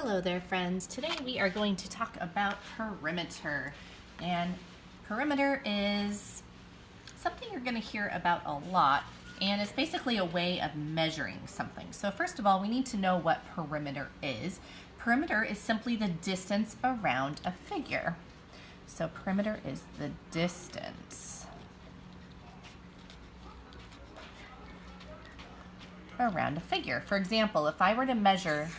Hello there, friends. Today we are going to talk about perimeter. And perimeter is something you're going to hear about a lot, and it's basically a way of measuring something. So first of all, we need to know what perimeter is. Perimeter is simply the distance around a figure. So perimeter is the distance around a figure. For example, if I were to measure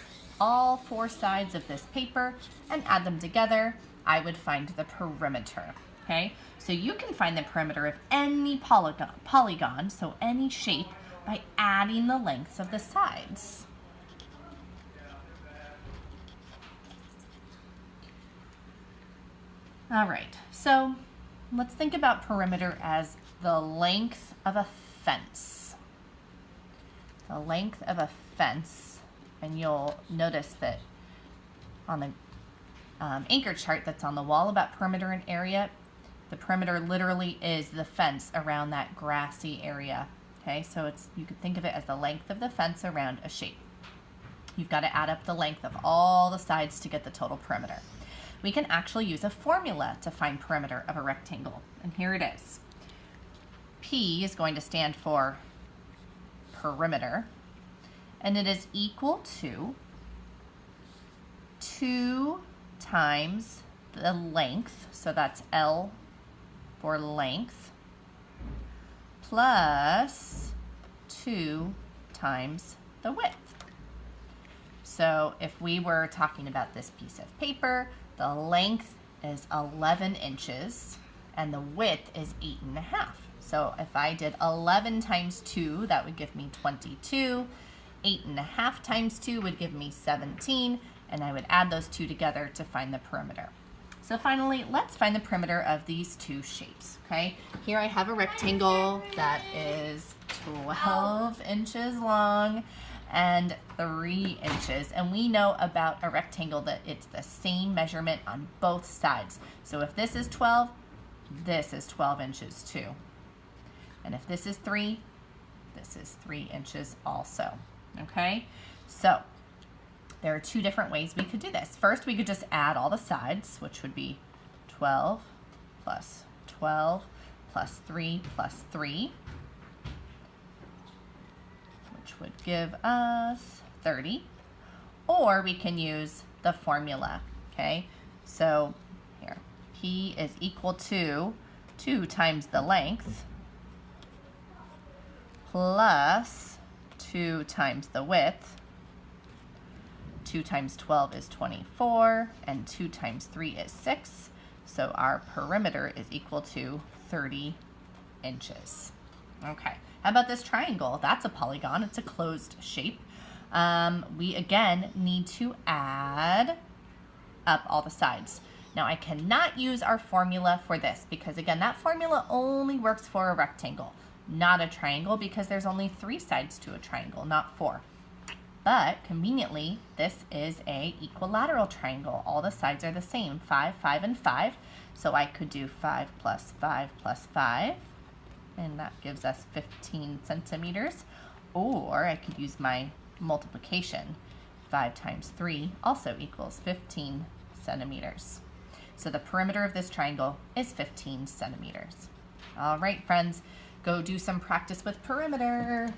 all four sides of this paper and add them together, I would find the perimeter. Okay, so you can find the perimeter of any polygon, so any shape, by adding the lengths of the sides. All right, so let's think about perimeter as the length of a fence. The length of a fence. And you'll notice that on the anchor chart that's on the wall about perimeter and area, the perimeter literally is the fence around that grassy area. Okay, so you could think of it as the length of the fence around a shape. You've got to add up the length of all the sides to get the total perimeter. We can actually use a formula to find perimeter of a rectangle, and here it is. P is going to stand for perimeter, and it is equal to 2 times the length, so that's L for length, plus 2 times the width. So if we were talking about this piece of paper, the length is 11 inches and the width is 8.5. So if I did 11 times 2, that would give me 22. 8.5 times 2 would give me 17, and I would add those two together to find the perimeter. So finally, let's find the perimeter of these two shapes, okay? Here I have a rectangle that is 12 inches long and 3 inches, and we know about a rectangle that it's the same measurement on both sides. So if this is 12, this is 12 inches too. And if this is 3, this is 3 inches also. Okay, so there are two different ways we could do this. First, we could just add all the sides, which would be 12 plus 12 plus 3 plus 3, which would give us 30. Or we can use the formula, okay? So here, P is equal to 2 times the length plus 2 times the width. 2 times 12 is 24, and 2 times 3 is 6. So our perimeter is equal to 30 inches. Okay, how about this triangle? That's a polygon, it's a closed shape. We again need to add up all the sides. Now I cannot use our formula for this because again, that formula only works for a rectangle, not a triangle, because there's only 3 sides to a triangle, not 4. But conveniently, this is a equilateral triangle. All the sides are the same, 5, 5, and 5. So I could do 5 plus 5 plus 5, and that gives us 15 centimeters. Or I could use my multiplication. 5 times 3 also equals 15 centimeters. So the perimeter of this triangle is 15 centimeters. All right, friends. Go do some practice with perimeter.